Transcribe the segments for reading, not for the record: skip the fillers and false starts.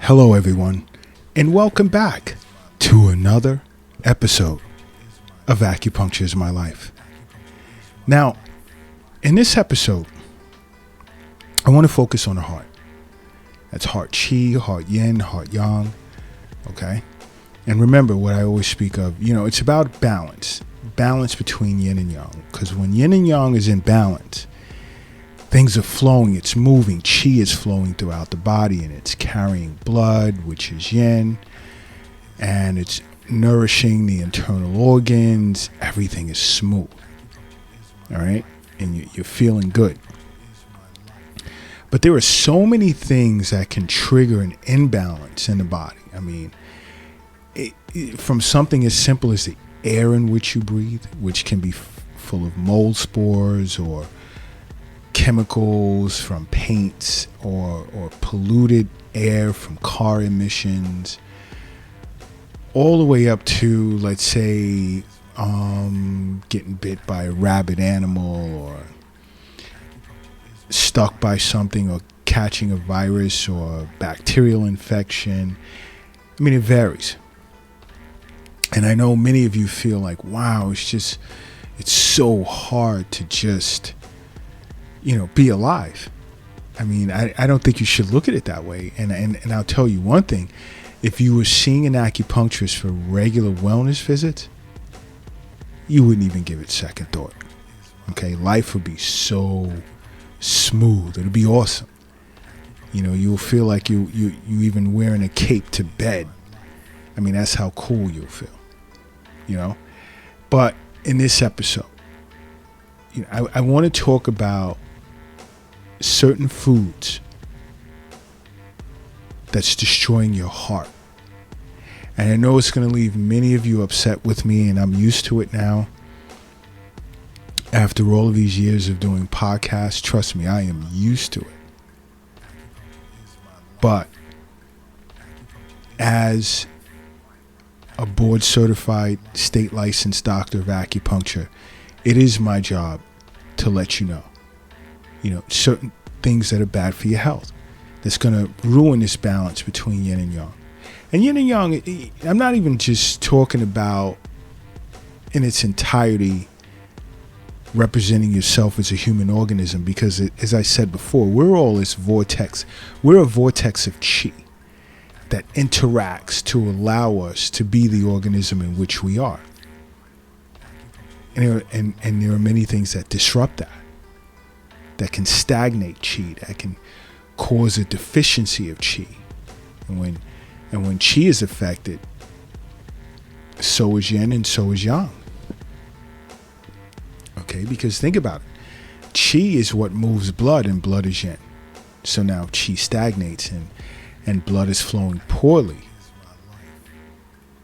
Hello, everyone, and welcome back to another episode of Acupuncture is My Life. Now, in this episode, I want to focus on the heart. That's heart qi, heart yin, heart yang, okay? And remember what I always speak of, it's about balance between yin and yang. Because when yin and yang is in balance, things are flowing, it's moving, qi is flowing throughout the body, and it's carrying blood, which is yin, and it's nourishing the internal organs. Everything is smooth, all right? And you're feeling good. But there are so many things that can trigger an imbalance in the body. I mean, from something as simple as the air in which you breathe, which can be full of mold spores or chemicals from paints or polluted air from car emissions, all the way up to, let's say, getting bit by a rabid animal or stuck by something or catching a virus or bacterial infection. I mean, it varies. And I know many of you feel like, wow, it's so hard to just be alive. I mean, I don't think you should look at it that way. And I'll tell you one thing. If you were seeing an acupuncturist for regular wellness visits, you wouldn't even give it second thought. Okay? Life would be so smooth. It'd be awesome. You'll feel like you even wearing a cape to bed. I mean, that's how cool you'll feel. But in this episode, I want to talk about certain foods that's destroying your heart. And I know it's going to leave many of you upset with me, and I'm used to it now. After all of these years of doing podcasts, trust me, I am used to it. But as a board certified, state licensed doctor of acupuncture, it is my job to let you know, certain things that are bad for your health, that's going to ruin this balance between yin and yang. And yin and yang, I'm not even just talking about in its entirety representing yourself as a human organism, because as I said before, we're all this vortex. We're a vortex of qi that interacts to allow us to be the organism in which we are. And there are many things that disrupt that can stagnate qi, that can cause a deficiency of qi. And when qi is affected, so is yin and so is yang. Okay, because think about it. Qi is what moves blood, and blood is yin. So now qi stagnates and blood is flowing poorly.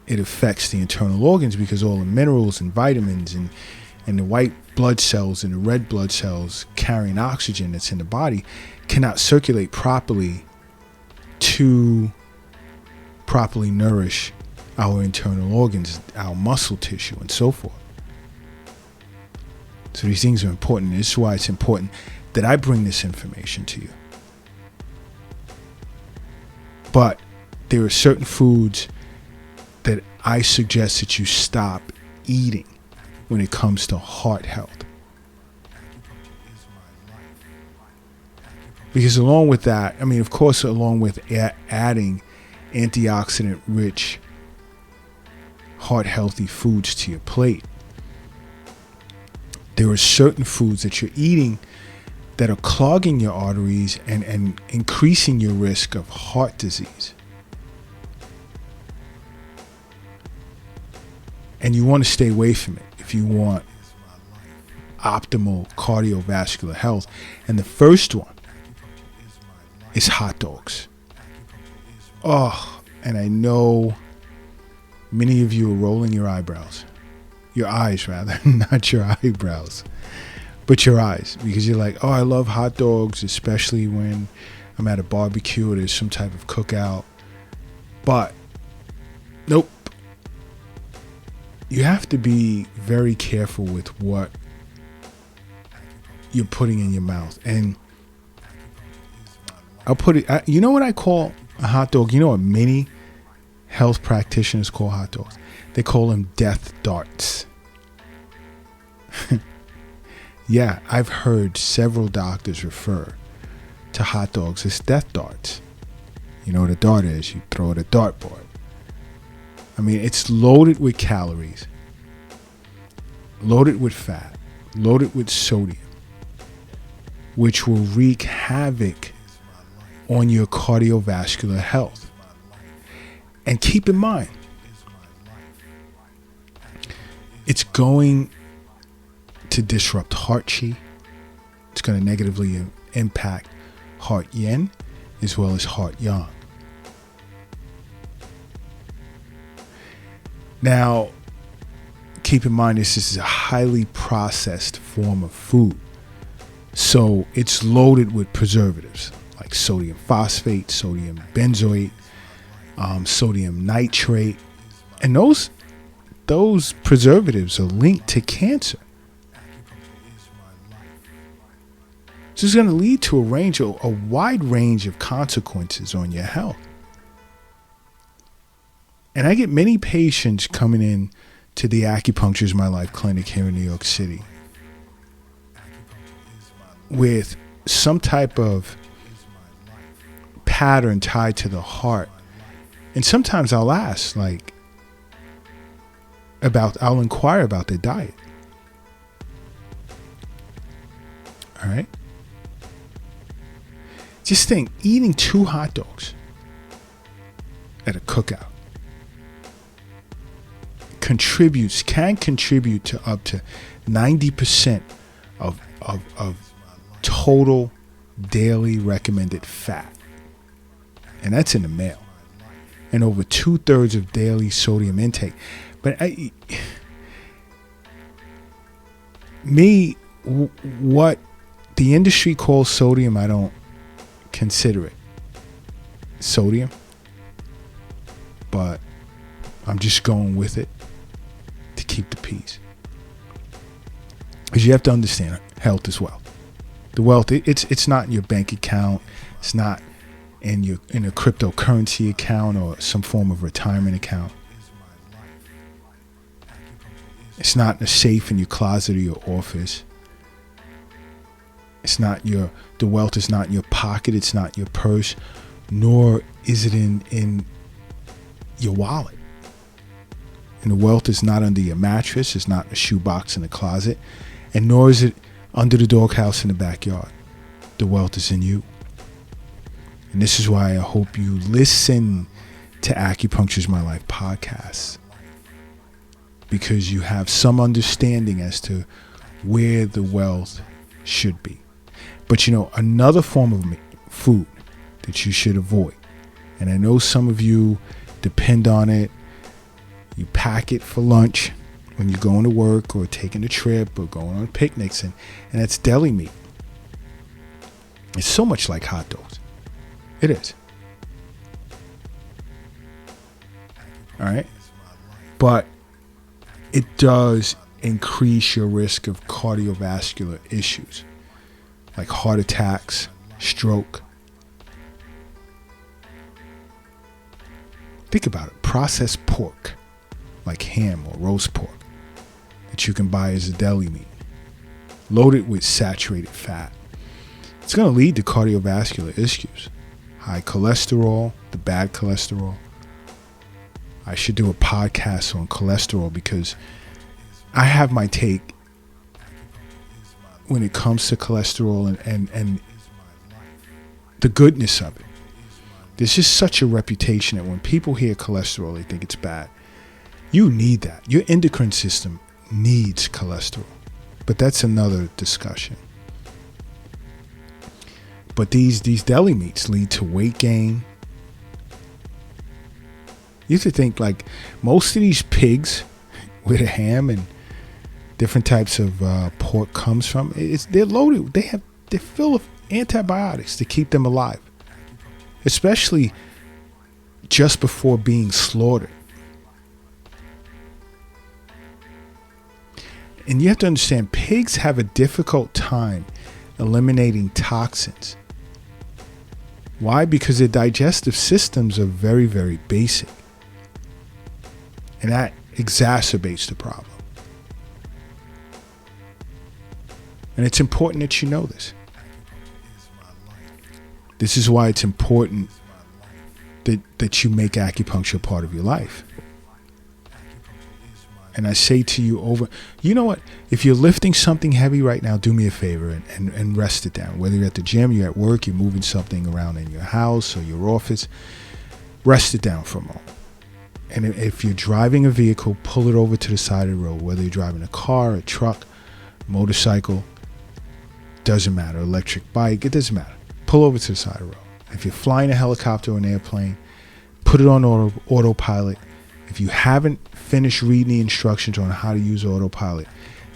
It affects the internal organs because all the minerals and vitamins and the white blood cells and the red blood cells carrying oxygen that's in the body cannot circulate properly to properly nourish our internal organs, our muscle tissue, and so forth. So these things are important. This is why it's important that I bring this information to you. But there are certain foods that I suggest that you stop eating when it comes to heart health. Because along with that, of course, along with adding antioxidant-rich, heart-healthy foods to your plate, there are certain foods that you're eating that are clogging your arteries and increasing your risk of heart disease. And you want to stay away from it if you want optimal cardiovascular health. And the first one is hot dogs. Oh, and I know many of you are rolling your eyebrows. Your eyes, rather, not your eyebrows, but your eyes, because you're like, oh, I love hot dogs, especially when I'm at a barbecue or there's some type of cookout. But nope. You have to be very careful with what you're putting in your mouth. And I'll put it, you know what I call A hot dog, you know what many health practitioners call hot dogs? They call them death darts. Yeah, I've heard several doctors refer to hot dogs as death darts. You know what a dart is? You throw it at a dartboard. I mean, it's loaded with calories, loaded with fat, loaded with sodium, which will wreak havoc on your cardiovascular health. And keep in mind, it's going to disrupt heart chi. It's going to negatively impact heart yin as well as heart yang. Now, keep in mind, this is a highly processed form of food. So it's loaded with preservatives like sodium phosphate, sodium benzoate, sodium nitrate. And those preservatives are linked to cancer. So it's going to lead to a wide range of consequences on your health. And I get many patients coming in to the Acupuncture is My Life clinic here in New York City with some type of pattern tied to the heart. And sometimes I'll ask, I'll inquire about their diet. All right? Just think, eating 2 hot dogs at a cookout can contribute to up to 90% of total daily recommended fat. And that's in the male. And over 2/3 of daily sodium intake. But what the industry calls sodium, I don't consider it sodium. But I'm just going with it to keep the peace. Because you have to understand health is wealth. The wealth, it's not in your bank account. It's not in a cryptocurrency account or some form of retirement account. It's not in a safe in your closet or your office. The wealth is not in your pocket. It's not in your purse, nor is it in your wallet. And the wealth is not under your mattress. It's not in a shoebox in the closet, and nor is it under the doghouse in the backyard. The wealth is in you. And this is why I hope you listen to Acupuncture is My Life podcast, because you have some understanding as to where the wealth should be. But another form of food that you should avoid, and I know some of you depend on it, you pack it for lunch when you're going to work or taking a trip or going on picnics, and that's deli meat. It's so much like hot dogs. It is. All right? But it does increase your risk of cardiovascular issues like heart attacks, stroke. Think about it. Processed pork, like ham or roast pork, that you can buy as a deli meat, loaded with saturated fat. It's going to lead to cardiovascular issues. High cholesterol, the bad cholesterol. I should do a podcast on cholesterol because I have my take when it comes to cholesterol and the goodness of it. There's just such a reputation that when people hear cholesterol, they think it's bad. You need that. Your endocrine system needs cholesterol. But that's another discussion. But these deli meats lead to weight gain. You have to think, most of these pigs where the ham and different types of pork comes from, they're loaded. They're full of antibiotics to keep them alive, especially just before being slaughtered. And you have to understand, pigs have a difficult time eliminating toxins. Why? Because their digestive systems are very, very basic. And that exacerbates the problem. And it's important that you know this. This is why it's important that you make acupuncture part of your life. And I say to you you know what? If you're lifting something heavy right now, do me a favor and rest it down. Whether you're at the gym, you're at work, you're moving something around in your house or your office, rest it down for a moment. And if you're driving a vehicle, pull it over to the side of the road. Whether you're driving a car, a truck, motorcycle, doesn't matter. Electric bike, it doesn't matter. Pull over to the side of the road. If you're flying a helicopter or an airplane, put it on autopilot. If you haven't finished reading the instructions on how to use autopilot,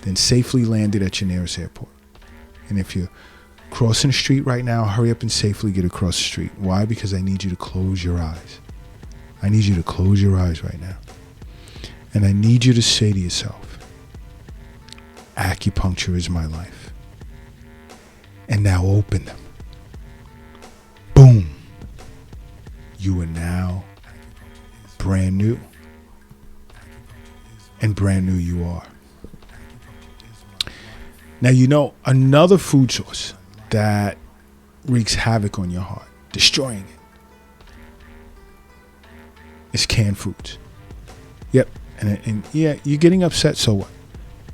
then safely land it at your nearest airport. And if you're crossing the street right now, hurry up and safely get across the street. Why? Because I need you to close your eyes. I need you to close your eyes right now. And I need you to say to yourself, acupuncture is my life. And now open them. Boom. You are now brand new. And brand new you are. Now, you know, another food source that wreaks havoc on your heart, destroying it, is canned foods. Yep. And yeah, you're getting upset, so what?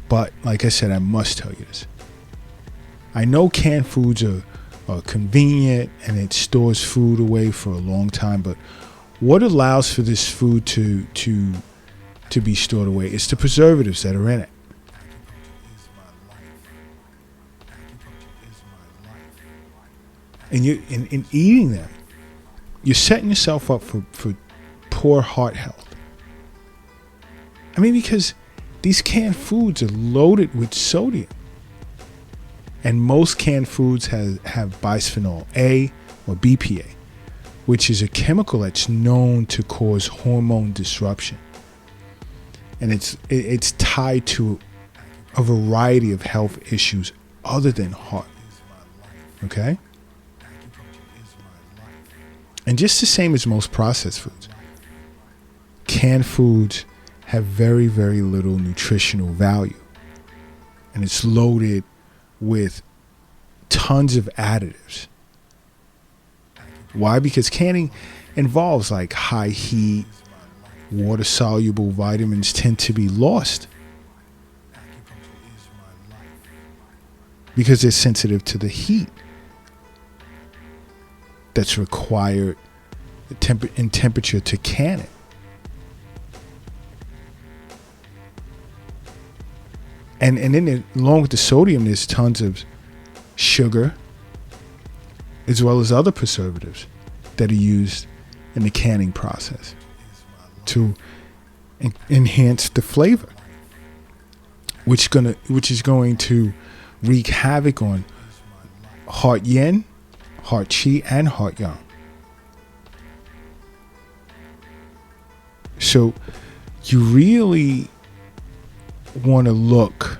But like I said, I must tell you this. I know canned foods are convenient and it stores food away for a long time, but what allows for this food to be stored away is the preservatives that are in it. And in eating them, you're setting yourself up for poor heart health. I mean, because these canned foods are loaded with sodium. And most canned foods have bisphenol A or BPA, which is a chemical that's known to cause hormone disruption. And it's tied to a variety of health issues other than heart. Okay? And just the same as most processed foods, canned foods have very, very little nutritional value. And it's loaded with tons of additives. Why? Because canning involves like high heat, water-soluble vitamins tend to be lost because they're sensitive to the heat that's required in temperature to can it. And then along with the sodium, there's tons of sugar as well as other preservatives that are used in the canning process to enhance the flavor, which is going to wreak havoc on heart yin, heart qi, and heart yang. So you really want to look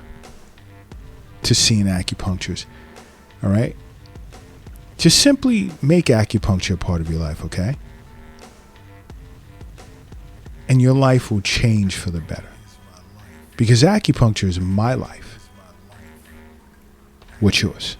to see an acupuncturist. All right? Just simply make acupuncture a part of your life, okay? And your life will change for the better. Because acupuncture is my life. What's yours?